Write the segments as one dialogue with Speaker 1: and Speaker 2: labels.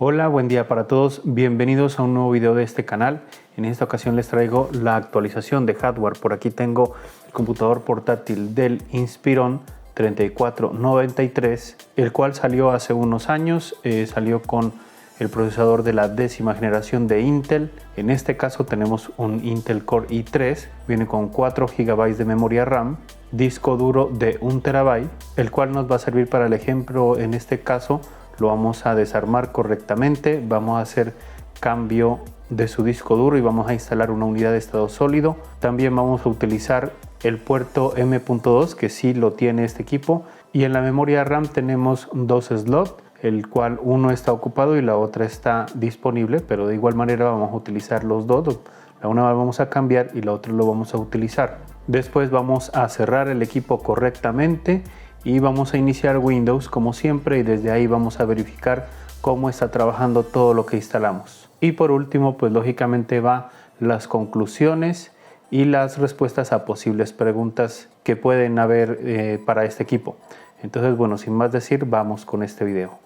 Speaker 1: Hola, buen día para todos. Bienvenidos a un nuevo video de este canal. En esta ocasión les traigo la actualización de hardware. Por aquí tengo el computador portátil del Inspiron 3493, el cual salió hace unos años. Salió con el procesador de la 10ª generación de Intel. En este caso tenemos un Intel Core i3. Viene con 4 GB de memoria RAM, disco duro de 1 TB, el cual nos va a servir para el ejemplo. En este caso lo vamos a desarmar correctamente, vamos a hacer cambio de su disco duro y vamos a instalar una unidad de estado sólido. También vamos a utilizar el puerto M.2 que sí lo tiene este equipo, y en la memoria RAM tenemos dos slots, el cual uno está ocupado y la otra está disponible, pero de igual manera vamos a utilizar los dos. La una la vamos a cambiar y la otra lo vamos a utilizar. Después vamos a cerrar el equipo correctamente y vamos a iniciar Windows como siempre, y desde ahí vamos a verificar cómo está trabajando todo lo que instalamos. Y por último, pues lógicamente va las conclusiones y las respuestas a posibles preguntas que pueden haber para este equipo. Entonces, bueno, sin más decir, vamos con este video.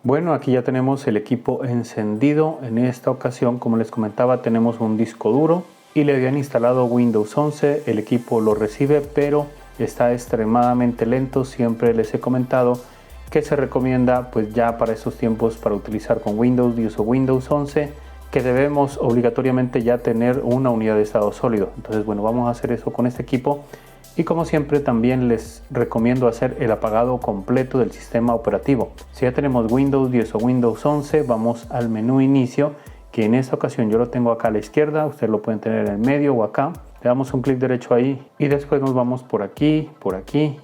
Speaker 1: Bueno, aquí ya tenemos el equipo encendido. En esta ocasión, como les comentaba, tenemos un disco duro y le habían instalado Windows 11. El equipo lo recibe, pero está extremadamente lento. Siempre les he comentado que se recomienda, pues ya para estos tiempos, para utilizar con Windows 10 o Windows 11, que debemos obligatoriamente ya tener una unidad de estado sólido. Entonces, bueno, vamos a hacer eso con este equipo. Y como siempre, también les recomiendo hacer el apagado completo del sistema operativo. Si ya tenemos Windows 10 o Windows 11, vamos al menú inicio, que en esta ocasión yo lo tengo acá a la izquierda. Ustedes lo pueden tener en el medio o acá. Le damos un clic derecho ahí y después nos vamos por aquí,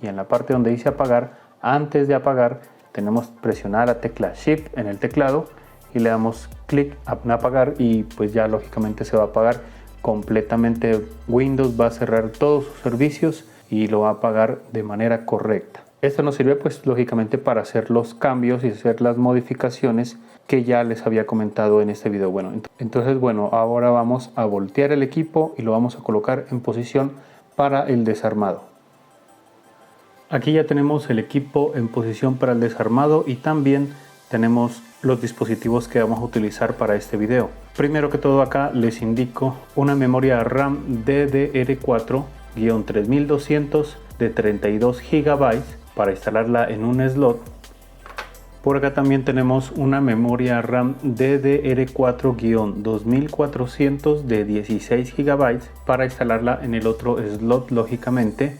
Speaker 1: y en la parte donde dice apagar, antes de apagar, tenemos que presionar la tecla Shift en el teclado y le damos clic en apagar, y pues ya lógicamente se va a apagar completamente. Windows va a cerrar todos sus servicios y lo va a apagar de manera correcta. Esto nos sirve pues lógicamente para hacer los cambios y hacer las modificaciones que ya les había comentado en este video. Bueno, entonces bueno, ahora vamos a voltear el equipo y lo vamos a colocar en posición para el desarmado. Aquí ya tenemos el equipo en posición para el desarmado y también tenemos los dispositivos que vamos a utilizar para este video. Primero que todo, acá les indico una memoria RAM DDR4-3200 de 32 GB para instalarla en un slot. Por acá también tenemos una memoria RAM DDR4-2400 de 16 GB para instalarla en el otro slot, lógicamente.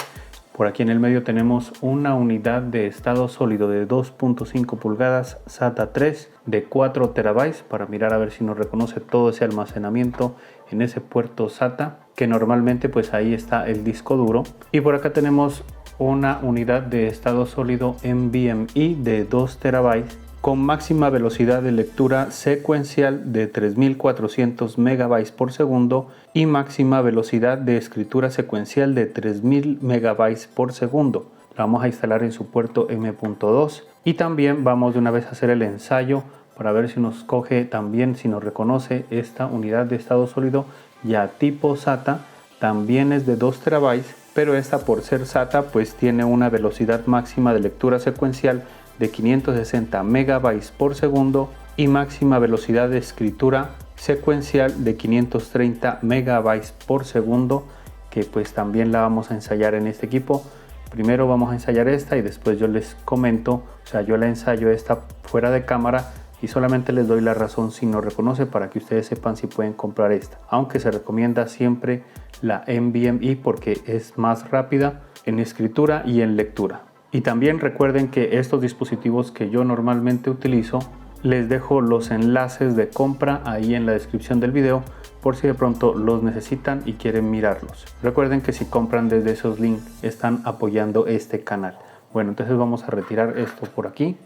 Speaker 1: Por aquí en el medio tenemos una unidad de estado sólido de 2.5 pulgadas SATA 3 de 4 TB para mirar a ver si nos reconoce todo ese almacenamiento en ese puerto SATA, que normalmente pues ahí está el disco duro. Y por acá tenemos una unidad de estado sólido NVMe de 2 TB con máxima velocidad de lectura secuencial de 3400 MB por segundo y máxima velocidad de escritura secuencial de 3000 MB por segundo. La vamos a instalar en su puerto M.2 y también vamos de una vez a hacer el ensayo para ver si nos coge también, si nos reconoce esta unidad de estado sólido ya tipo SATA. También es de 2 TB, pero esta, por ser SATA, pues tiene una velocidad máxima de lectura secuencial de 560 MB por segundo y máxima velocidad de escritura secuencial de 530 MB por segundo, que pues también la vamos a ensayar en este equipo. Primero vamos a ensayar esta y después yo les comento, o sea, yo la ensayo esta fuera de cámara y solamente les doy la razón si no reconoce, para que ustedes sepan si pueden comprar esta. Aunque se recomienda siempre la NVMe porque es más rápida en escritura y en lectura. Y también recuerden que estos dispositivos que yo normalmente utilizo, les dejo los enlaces de compra ahí en la descripción del video por si de pronto los necesitan y quieren mirarlos. Recuerden que si compran desde esos links están apoyando este canal. Bueno, entonces vamos a retirar esto por aquí.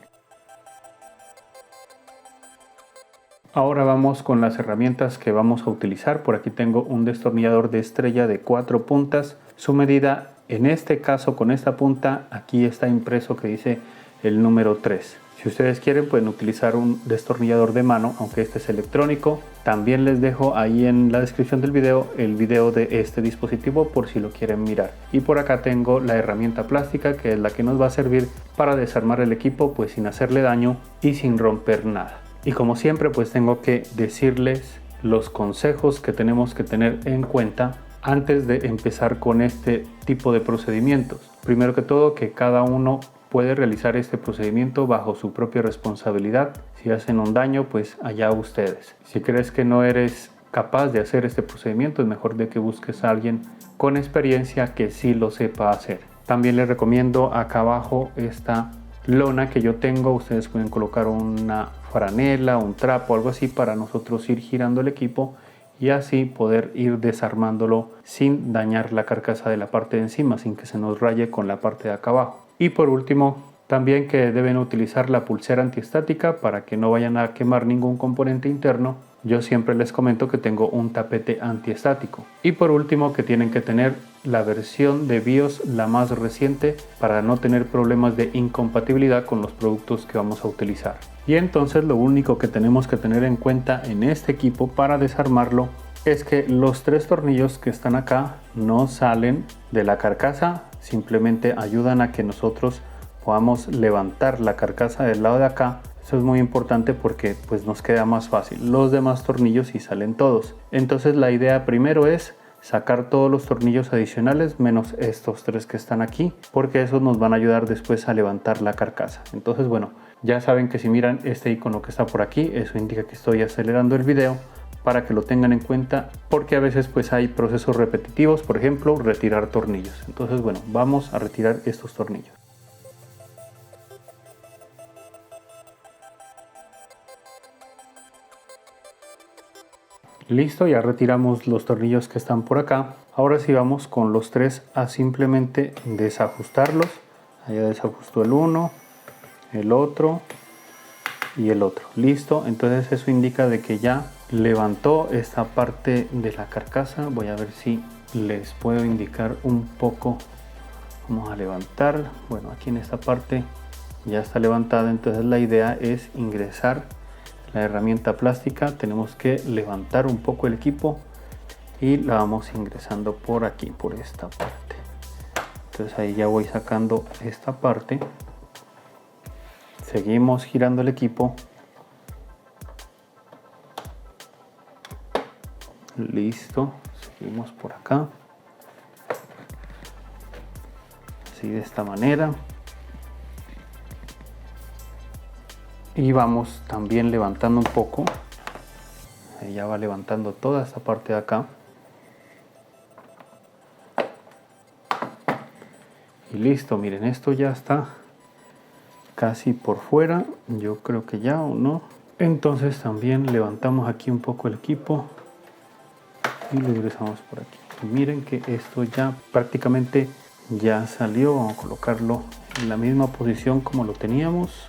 Speaker 1: Ahora vamos con las herramientas que vamos a utilizar. Por aquí tengo un destornillador de estrella de 4 puntas. Su medida, en este caso con esta punta, aquí está impreso que dice el número 3. Si ustedes quieren pueden utilizar un destornillador de mano, aunque este es electrónico. También les dejo ahí en la descripción del video el video de este dispositivo por si lo quieren mirar. Y por acá tengo la herramienta plástica, que es la que nos va a servir para desarmar el equipo pues sin hacerle daño y sin romper nada. Y como siempre pues tengo que decirles los consejos que tenemos que tener en cuenta antes de empezar con este tipo de procedimientos. Primero que todo, que cada uno puede realizar este procedimiento bajo su propia responsabilidad. Si hacen un daño, pues allá ustedes. Si crees que no eres capaz de hacer este procedimiento, es mejor de que busques a alguien con experiencia que sí lo sepa hacer. También les recomiendo acá abajo esta lona que yo tengo. Ustedes pueden colocar una franela, un trapo, algo así para nosotros ir girando el equipo y así poder ir desarmándolo sin dañar la carcasa de la parte de encima, sin que se nos raye con la parte de acá abajo. Y por último, también que deben utilizar la pulsera antiestática para que no vayan a quemar ningún componente interno. Yo siempre les comento que tengo un tapete antiestático. Y por último, que tienen que tener la versión de BIOS la más reciente para no tener problemas de incompatibilidad con los productos que vamos a utilizar. Y entonces lo único que tenemos que tener en cuenta en este equipo para desarmarlo es que los 3 tornillos que están acá no salen de la carcasa, simplemente ayudan a que nosotros podamos levantar la carcasa del lado de acá. Eso es muy importante porque pues nos queda más fácil. Los demás tornillos sí salen todos. Entonces la idea primero es sacar todos los tornillos adicionales menos estos 3 que están aquí, porque esos nos van a ayudar después a levantar la carcasa. Entonces bueno, ya saben que si miran este icono que está por aquí, eso indica que estoy acelerando el video para que lo tengan en cuenta, porque a veces pues hay procesos repetitivos, por ejemplo retirar tornillos. Entonces bueno, vamos a retirar estos tornillos. Listo, ya retiramos los tornillos que están por acá. Ahora sí vamos con los 3 a simplemente desajustarlos. Allá desajustó el uno, el otro y el otro. Listo, entonces eso indica de que ya levantó esta parte de la carcasa. Voy a ver si les puedo indicar un poco. Vamos a levantar. Bueno, aquí en esta parte ya está levantada, entonces la idea es ingresar la herramienta plástica. Tenemos que levantar un poco el equipo y la vamos ingresando por aquí, por esta parte. Entonces ahí ya voy sacando esta parte. Seguimos girando el equipo. Listo, seguimos por acá. Así de esta manera. Y vamos también levantando un poco. Ahí ya va levantando toda esta parte de acá. Y listo, miren, esto ya está casi por fuera. Yo creo que ya o no. Entonces también levantamos aquí un poco el equipo y lo ingresamos por aquí. Y miren que esto ya prácticamente ya salió. Vamos a colocarlo en la misma posición como lo teníamos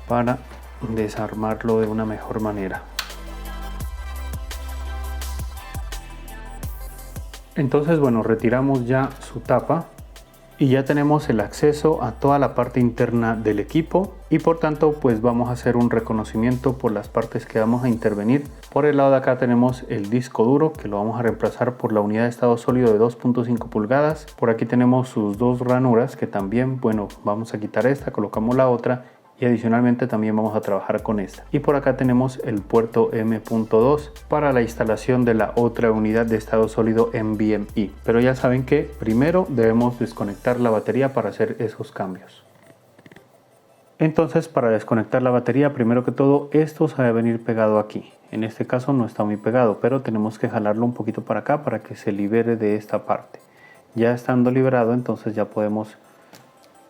Speaker 1: para desarmarlo de una mejor manera. Entonces bueno, retiramos ya su tapa y ya tenemos el acceso a toda la parte interna del equipo y por tanto pues vamos a hacer un reconocimiento por las partes que vamos a intervenir. Por el lado de acá tenemos el disco duro, que lo vamos a reemplazar por la unidad de estado sólido de 2.5 pulgadas. Por aquí tenemos sus 2 ranuras que también, bueno, vamos a quitar esta, colocamos la otra y adicionalmente también vamos a trabajar con esta. Y por acá tenemos el puerto M.2 para la instalación de la otra unidad de estado sólido NVMe. Pero ya saben que primero debemos desconectar la batería para hacer esos cambios. Entonces, para desconectar la batería, primero que todo, esto se debe venir pegado aquí. En este caso no está muy pegado, pero tenemos que jalarlo un poquito para acá para que se libere de esta parte. Ya estando liberado, entonces ya podemos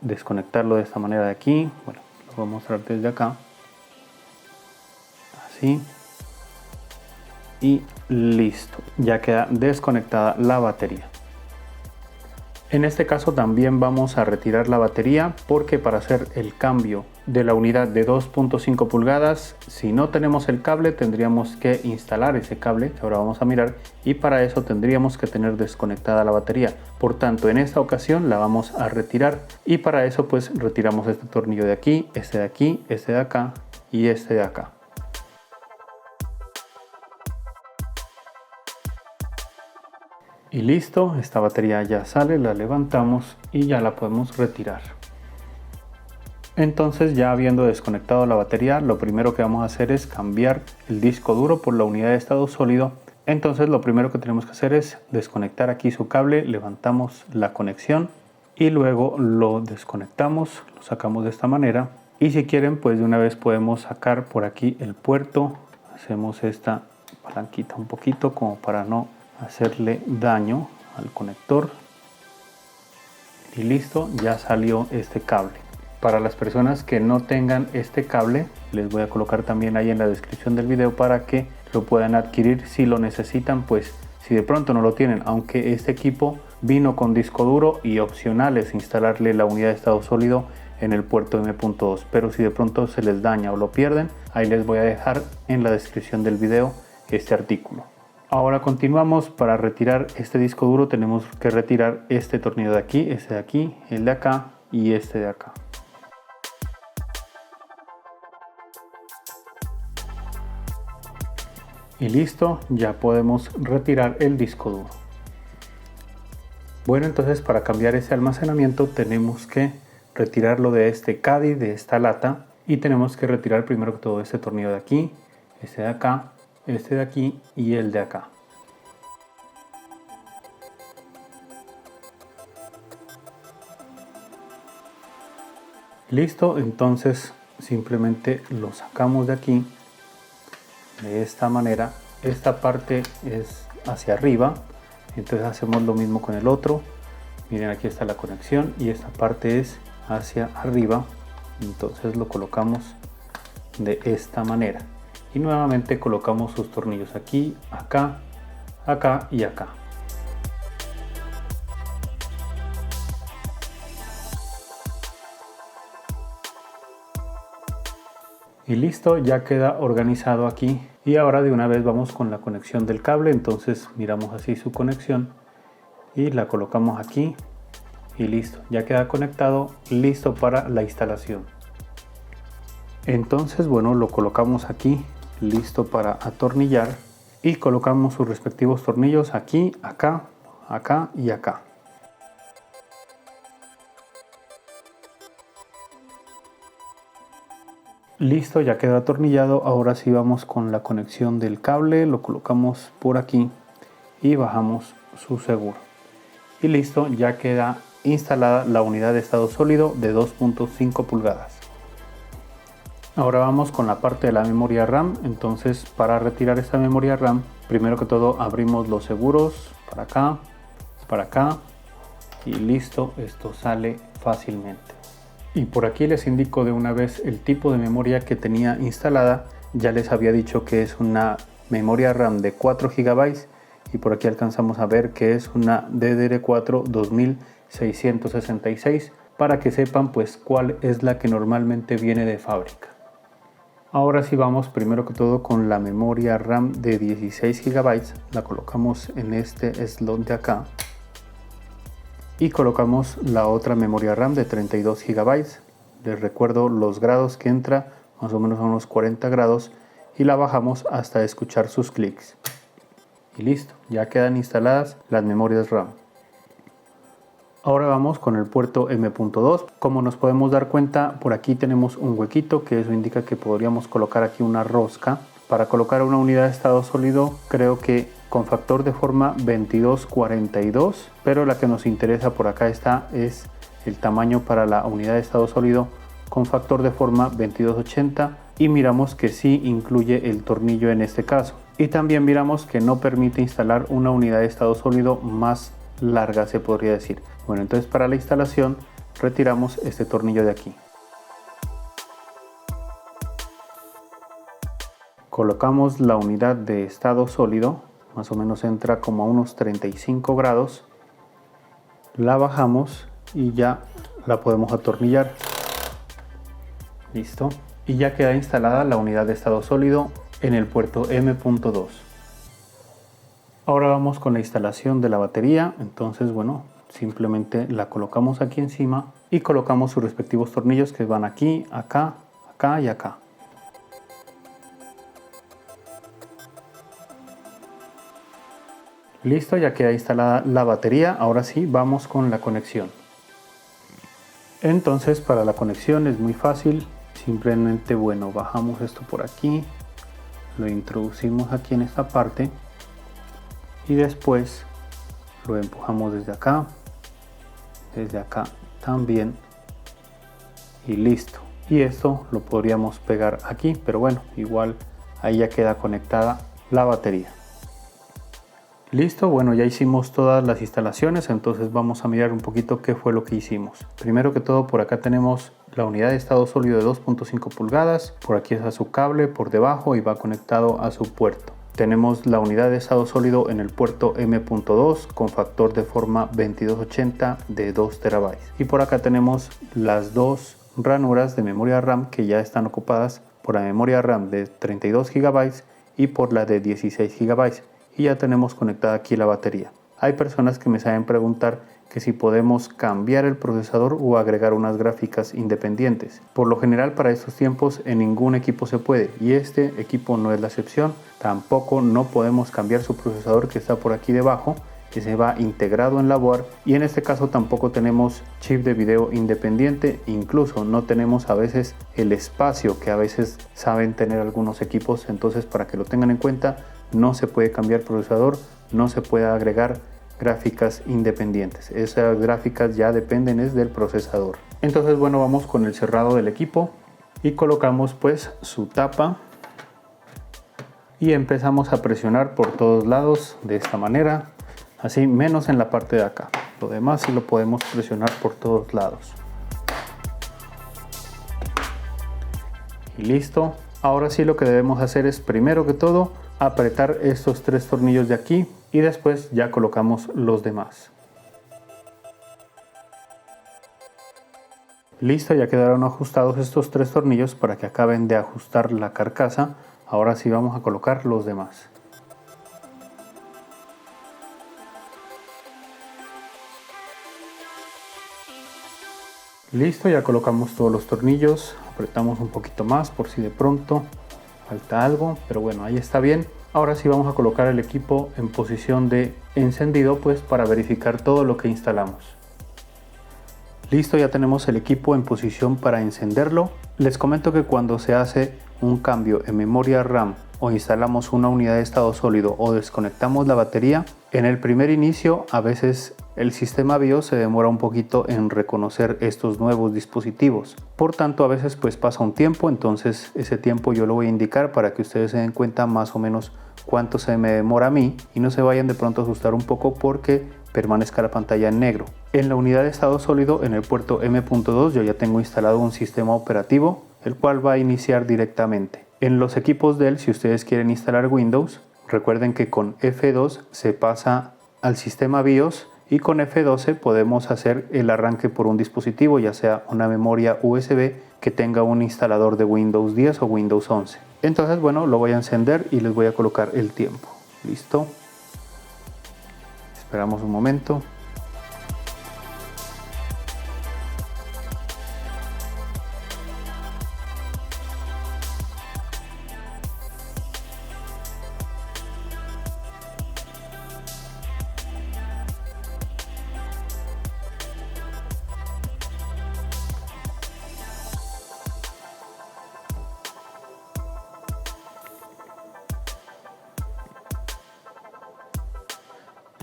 Speaker 1: desconectarlo de esta manera de aquí. Bueno, voy a mostrar desde acá, así, y listo, ya queda desconectada la batería. En este caso también vamos a retirar la batería, porque para hacer el cambio de la unidad de 2.5 pulgadas, si no tenemos el cable tendríamos que instalar ese cable que ahora vamos a mirar, y para eso tendríamos que tener desconectada la batería. Por tanto, en esta ocasión la vamos a retirar, y para eso pues retiramos este tornillo de aquí, este de acá y este de acá. Y listo, esta batería ya sale, la levantamos y ya la podemos retirar. Entonces, ya habiendo desconectado la batería, lo primero que vamos a hacer es cambiar el disco duro por la unidad de estado sólido. Entonces lo primero que tenemos que hacer es desconectar aquí su cable, levantamos la conexión y luego lo desconectamos, lo sacamos de esta manera. Y si quieren, pues de una vez podemos sacar por aquí el puerto. Hacemos esta palanquita un poquito como para no hacerle daño al conector, y listo, ya salió este cable. Para las personas que no tengan este cable, les voy a colocar también ahí en la descripción del video para que lo puedan adquirir si lo necesitan. Pues si de pronto no lo tienen, aunque este equipo vino con disco duro y opcional es instalarle la unidad de estado sólido en el puerto M.2, pero si de pronto se les daña o lo pierden, ahí les voy a dejar en la descripción del video este artículo. Ahora continuamos. Para retirar este disco duro tenemos que retirar este tornillo de aquí, este de aquí, el de acá y este de acá. Y listo, ya podemos retirar el disco duro. Bueno, entonces para cambiar ese almacenamiento tenemos que retirarlo de este caddy, de esta lata, y tenemos que retirar primero que todo este tornillo de aquí, este de acá, este de aquí y el de acá. Listo, entonces simplemente lo sacamos de aquí de esta manera. Esta parte es hacia arriba, entonces hacemos lo mismo con el otro. Miren, aquí está la conexión y esta parte es hacia arriba, entonces lo colocamos de esta manera. Y nuevamente colocamos sus tornillos aquí, acá, acá y acá. Y listo, ya queda organizado aquí. Y ahora de una vez vamos con la conexión del cable. Entonces miramos así su conexión y la colocamos aquí y listo, ya queda conectado, listo para la instalación. Entonces, bueno, lo colocamos aquí, listo para atornillar, y colocamos sus respectivos tornillos aquí, acá, acá y acá. Listo, ya queda atornillado. Ahora sí vamos con la conexión del cable, lo colocamos por aquí y bajamos su seguro. Y listo, ya queda instalada la unidad de estado sólido de 2.5 pulgadas. Ahora vamos con la parte de la memoria RAM. Entonces, para retirar esta memoria RAM, primero que todo abrimos los seguros para acá y listo, esto sale fácilmente. Y por aquí les indico de una vez el tipo de memoria que tenía instalada. Ya les había dicho que es una memoria RAM de 4 GB y por aquí alcanzamos a ver que es una DDR4 2666, para que sepan pues cuál es la que normalmente viene de fábrica. Ahora sí vamos primero que todo con la memoria RAM de 16 GB, la colocamos en este slot de acá y colocamos la otra memoria RAM de 32 GB. Les recuerdo los grados que entra, más o menos a unos 40 grados, y la bajamos hasta escuchar sus clics. Y listo, ya quedan instaladas las memorias RAM. Ahora vamos con el puerto M.2. Como nos podemos dar cuenta, por aquí tenemos un huequito, que eso indica que podríamos colocar aquí una rosca. Para colocar una unidad de estado sólido, creo que con factor de forma 2242, pero la que nos interesa por acá es el tamaño para la unidad de estado sólido con factor de forma 2280, y miramos que sí incluye el tornillo en este caso. Y también miramos que no permite instalar una unidad de estado sólido más larga, se podría decir. Bueno, entonces para la instalación retiramos este tornillo de aquí. Colocamos la unidad de estado sólido, más o menos entra como a unos 35 grados. la bajamos y ya la podemos atornillar. Listo. Y ya queda instalada la unidad de estado sólido en el puerto M.2. Ahora vamos con la instalación de la batería. Entonces, bueno, simplemente la colocamos aquí encima y colocamos sus respectivos tornillos que van aquí, acá, acá y acá. Listo, ya queda instalada la batería. Ahora sí, vamos con la conexión. Entonces, para la conexión es muy fácil. Simplemente, bueno, bajamos esto por aquí, lo introducimos aquí en esta parte y después lo empujamos desde acá también y listo. Y esto lo podríamos pegar aquí, pero bueno, igual ahí ya queda conectada la batería. Listo, bueno, ya hicimos todas las instalaciones, entonces vamos a mirar un poquito qué fue lo que hicimos. Primero que todo, por acá tenemos la unidad de estado sólido de 2.5 pulgadas, por aquí está su cable por debajo y va conectado a su puerto. Tenemos la unidad de estado sólido en el puerto M.2 con factor de forma 2280 de 2 TB. Y por acá tenemos las dos ranuras de memoria RAM que ya están ocupadas por la memoria RAM de 32 GB y por la de 16 GB. Y ya tenemos conectada aquí la batería. Hay personas que me saben preguntar que si podemos cambiar el procesador o agregar unas gráficas independientes. Por lo general para estos tiempos en ningún equipo se puede y este equipo no es la excepción. Tampoco no podemos cambiar su procesador que está por aquí debajo, que se va integrado en la board, y en este caso tampoco tenemos chip de video independiente, incluso no tenemos a veces el espacio que a veces saben tener algunos equipos. Entonces, para que lo tengan en cuenta, no se puede cambiar procesador, no se puede agregar gráficas independientes. Esas gráficas ya dependen del procesador. Entonces, bueno, vamos con el cerrado del equipo y colocamos pues su tapa y empezamos a presionar por todos lados de esta manera, así menos en la parte de acá. Lo demás sí lo podemos presionar por todos lados. Y listo. Ahora sí lo que debemos hacer es, primero que todo, apretar estos tres tornillos de aquí y después ya colocamos los demás. Listo, ya quedaron ajustados estos tres tornillos para que acaben de ajustar la carcasa. Ahora sí vamos a colocar los demás. Listo, ya colocamos todos los tornillos, apretamos un poquito más por si de pronto falta algo, pero bueno, ahí está bien. Ahora sí vamos a colocar el equipo en posición de encendido, pues para verificar todo lo que instalamos. Listo, ya tenemos el equipo en posición para encenderlo. Les comento que cuando se hace un cambio en memoria RAM o instalamos una unidad de estado sólido o desconectamos la batería, en el primer inicio a veces el sistema BIOS se demora un poquito en reconocer estos nuevos dispositivos. Por tanto, a veces pues pasa un tiempo, entonces ese tiempo yo lo voy a indicar para que ustedes se den cuenta más o menos cuánto se me demora a mí y no se vayan de pronto a asustar un poco porque permanezca la pantalla en negro. En la unidad de estado sólido, en el puerto M.2, yo ya tengo instalado un sistema operativo, el cual va a iniciar directamente. En los equipos Dell, si ustedes quieren instalar Windows, recuerden que con F2 se pasa al sistema BIOS y con F12 podemos hacer el arranque por un dispositivo, ya sea una memoria USB que tenga un instalador de Windows 10 o Windows 11. Entonces, bueno, lo voy a encender y les voy a colocar el tiempo. Listo. Esperamos un momento.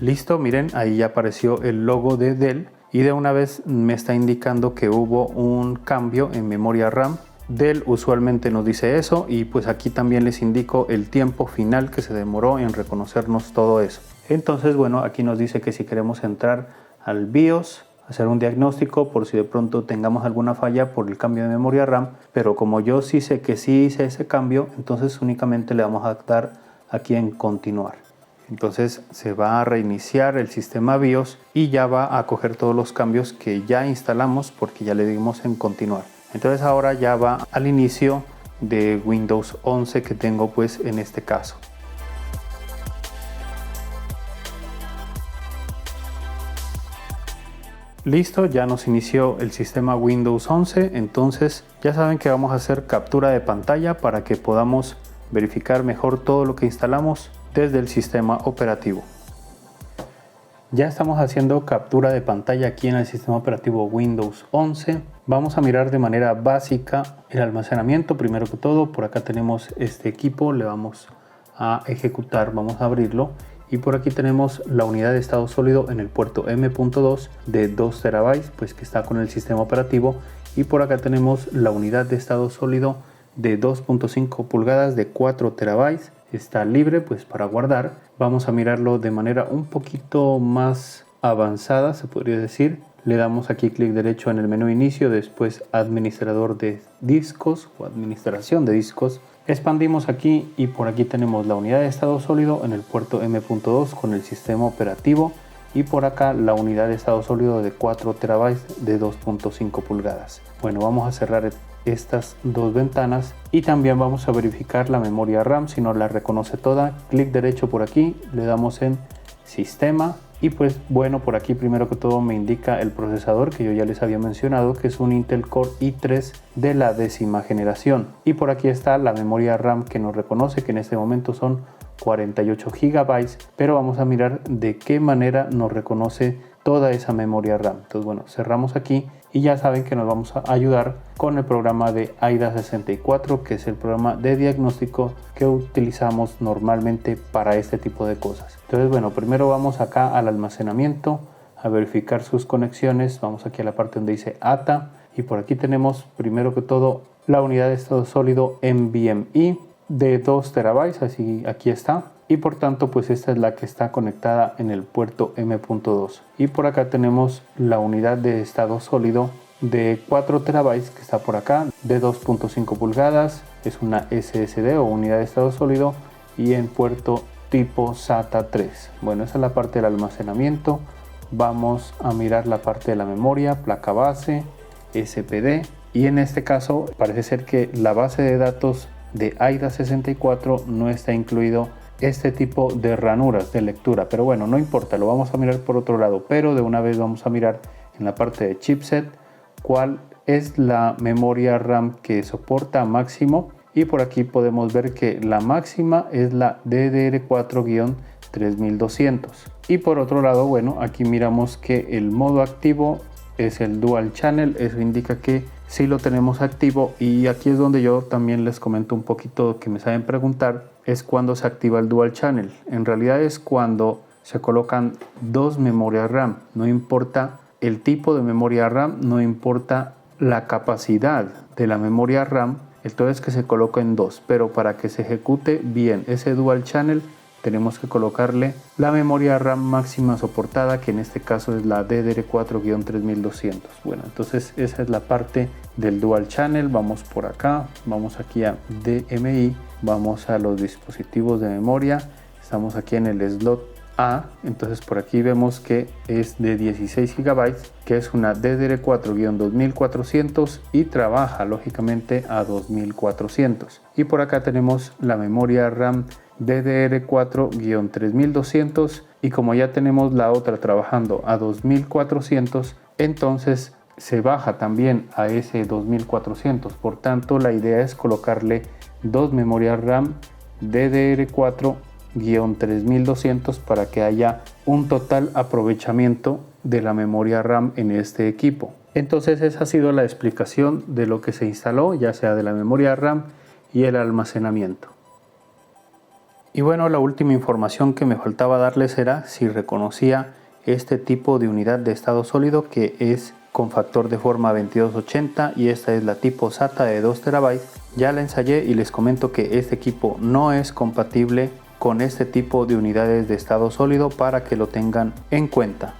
Speaker 1: Listo, miren, ahí ya apareció el logo de Dell y de una vez me está indicando que hubo un cambio en memoria RAM. Dell usualmente nos dice eso y pues aquí también les indico el tiempo final que se demoró en reconocernos todo eso. Entonces, bueno, aquí nos dice que si queremos entrar al BIOS, hacer un diagnóstico por si de pronto tengamos alguna falla por el cambio de memoria RAM, pero como yo sí sé que sí hice ese cambio, entonces únicamente le vamos a dar aquí en continuar. Entonces se va a reiniciar el sistema BIOS y ya va a coger todos los cambios que ya instalamos porque ya le dimos en continuar. Entonces ahora ya va al inicio de Windows 11 que tengo pues en este caso. Listo, ya nos inició el sistema Windows 11, entonces ya saben que vamos a hacer captura de pantalla para que podamos verificar mejor todo lo que instalamos desde el sistema operativo. Ya estamos haciendo captura de pantalla aquí en el sistema operativo Windows 11. Vamos a mirar de manera básica el almacenamiento. Primero que todo, por acá tenemos este equipo, le vamos a ejecutar, vamos a abrirlo. Y por aquí tenemos la unidad de estado sólido en el puerto M.2 de 2 terabytes, pues que está con el sistema operativo. Y por acá tenemos la unidad de estado sólido de 2.5 pulgadas de 4 terabytes. Está libre pues para guardar. Vamos a mirarlo de manera un poquito más avanzada, se podría decir. Le damos aquí clic derecho en el menú inicio, después administrador de discos o administración de discos. Expandimos aquí y por aquí tenemos la unidad de estado sólido en el puerto M.2 con el sistema operativo y por acá la unidad de estado sólido de 4 terabytes de 2.5 pulgadas. Bueno, vamos a cerrar estas dos ventanas y también vamos a verificar la memoria RAM si no la reconoce toda. Clic derecho por aquí, le damos en sistema y pues bueno, por aquí primero que todo me indica el procesador que yo ya les había mencionado, que es un Intel Core i3 de la 10ª generación, y por aquí está la memoria RAM que nos reconoce, que en este momento son 48 GB, pero vamos a mirar de qué manera nos reconoce toda esa memoria RAM. Entonces bueno, cerramos aquí y ya saben que nos vamos a ayudar con el programa de AIDA64, que es el programa de diagnóstico que utilizamos normalmente para este tipo de cosas. Entonces bueno, primero vamos acá al almacenamiento a verificar sus conexiones. Vamos aquí a la parte donde dice ATA y por aquí tenemos primero que todo la unidad de estado sólido NVMe de 2 terabytes, así aquí está. Y por tanto pues esta es la que está conectada en el puerto M.2 y por acá tenemos la unidad de estado sólido de 4 terabytes que está por acá, de 2.5 pulgadas, es una SSD o unidad de estado sólido y en puerto tipo SATA 3. Bueno, esa es la parte del almacenamiento. Vamos a mirar la parte de la memoria, placa base, SPD, y en este caso parece ser que la base de datos de AIDA64 no está incluido este tipo de ranuras de lectura, pero bueno, no importa, lo vamos a mirar por otro lado. Pero de una vez vamos a mirar en la parte de chipset cuál es la memoria RAM que soporta máximo, y por aquí podemos ver que la máxima es la DDR4-3200. y por otro lado, bueno, aquí miramos que el modo activo es el Dual Channel, eso indica que sí lo tenemos activo. Y aquí es donde yo también les comento un poquito, que me saben preguntar, es cuando se activa el Dual Channel. En realidad es cuando se colocan dos memorias RAM, no importa el tipo de memoria RAM, no importa la capacidad de la memoria RAM, entonces que se coloca en dos, pero para que se ejecute bien ese Dual Channel tenemos que colocarle la memoria RAM máxima soportada, que en este caso es la DDR4-3200. Bueno, entonces esa es la parte del Dual Channel. Vamos por acá, vamos aquí a DMI, vamos a los dispositivos de memoria, estamos aquí en el slot A, entonces por aquí vemos que es de 16 GB, que es una DDR4-2400 y trabaja lógicamente a 2400. Y por acá tenemos la memoria RAM DDR4-3200, y como ya tenemos la otra trabajando a 2400, entonces se baja también a ese 2400. Por tanto, la idea es colocarle dos memorias RAM DDR4-3200 para que haya un total aprovechamiento de la memoria RAM en este equipo. Entonces esa ha sido la explicación de lo que se instaló, ya sea de la memoria RAM y el almacenamiento. Y bueno, la última información que me faltaba darles era si reconocía este tipo de unidad de estado sólido, que es con factor de forma 2280, y esta es la tipo SATA de 2 TB. Ya la ensayé y les comento que este equipo no es compatible con este tipo de unidades de estado sólido, para que lo tengan en cuenta.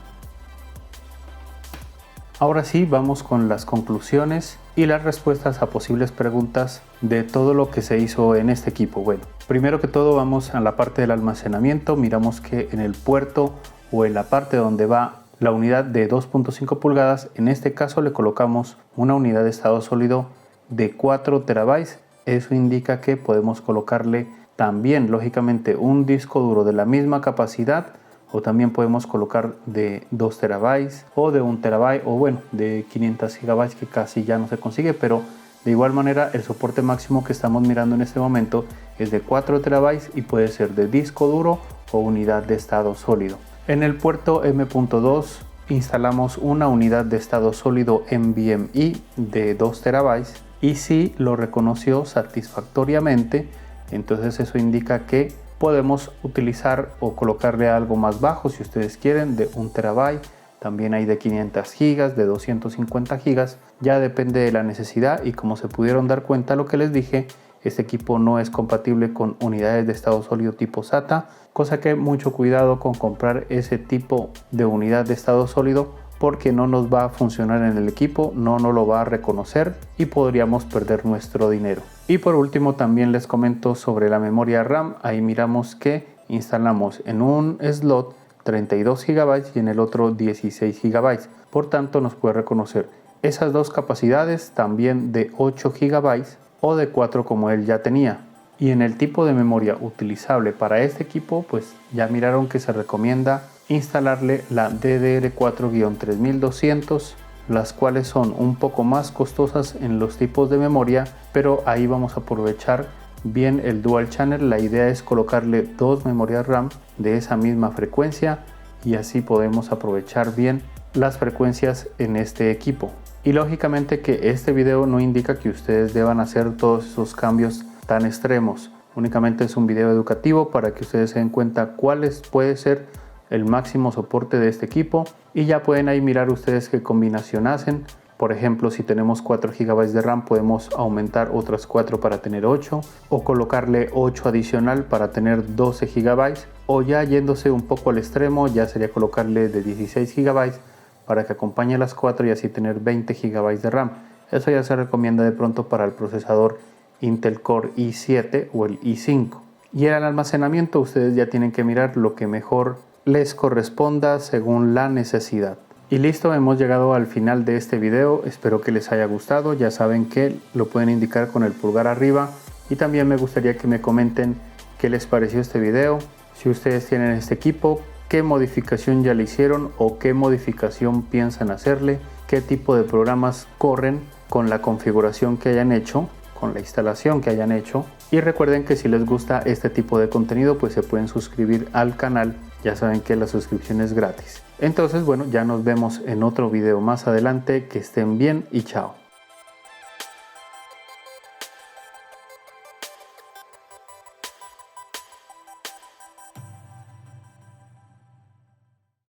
Speaker 1: Ahora sí, vamos con las conclusiones y las respuestas a posibles preguntas de todo lo que se hizo en este equipo. Bueno, primero que todo vamos a la parte del almacenamiento. Miramos que en el puerto o en la parte donde va la unidad de 2.5 pulgadas, en este caso le colocamos una unidad de estado sólido de 4 terabytes. Eso indica que podemos colocarle también, lógicamente, un disco duro de la misma capacidad, o también podemos colocar de 2 terabytes o de 1 terabyte o bueno, de 500 gigabytes, que casi ya no se consigue, pero de igual manera el soporte máximo que estamos mirando en este momento es de 4 terabytes y puede ser de disco duro o unidad de estado sólido. En el puerto M.2 instalamos una unidad de estado sólido NVMe de 2 terabytes y sí lo reconoció satisfactoriamente. Entonces eso indica que podemos utilizar o colocarle algo más bajo si ustedes quieren, de 1 terabyte. También hay de 500 gigas, de 250 gigas, ya depende de la necesidad. Y como se pudieron dar cuenta, lo que les dije, este equipo no es compatible con unidades de estado sólido tipo SATA, cosa que mucho cuidado con comprar ese tipo de unidad de estado sólido, porque no nos va a funcionar en el equipo, no nos lo va a reconocer y podríamos perder nuestro dinero. Y por último también les comento sobre la memoria RAM. Ahí miramos que instalamos en un slot 32 GB y en el otro 16 GB. Por tanto nos puede reconocer esas dos capacidades, también de 8 GB o de 4 como él ya tenía. Y en el tipo de memoria utilizable para este equipo, pues ya miraron que se recomienda instalarle la DDR4-3200, las cuales son un poco más costosas en los tipos de memoria, pero ahí vamos a aprovechar bien el dual channel. La idea es colocarle dos memorias RAM de esa misma frecuencia y así podemos aprovechar bien las frecuencias en este equipo. Y lógicamente que este video no indica que ustedes deban hacer todos esos cambios tan extremos, únicamente es un video educativo para que ustedes se den cuenta cuáles puede ser el máximo soporte de este equipo y ya pueden ahí mirar ustedes qué combinación hacen. Por ejemplo, si tenemos 4 GB de RAM podemos aumentar otras 4 para tener 8 o colocarle 8 adicional para tener 12 GB, o ya yéndose un poco al extremo ya sería colocarle de 16 GB para que acompañe las 4 y así tener 20 GB de RAM. Eso ya se recomienda de pronto para el procesador Intel Core i7 o el i5. Y en el almacenamiento ustedes ya tienen que mirar lo que mejor les corresponda según la necesidad. Y listo, hemos llegado al final de este video. Espero que les haya gustado. Ya saben que lo pueden indicar con el pulgar arriba, y también me gustaría que me comenten qué les pareció este video. Si ustedes tienen este equipo, qué modificación ya le hicieron o qué modificación piensan hacerle, qué tipo de programas corren con la configuración que hayan hecho, con la instalación que hayan hecho. Y recuerden que si les gusta este tipo de contenido, pues se pueden suscribir al canal. Ya saben que la suscripción es gratis. Entonces, bueno, ya nos vemos en otro video más adelante. Que estén bien y chao.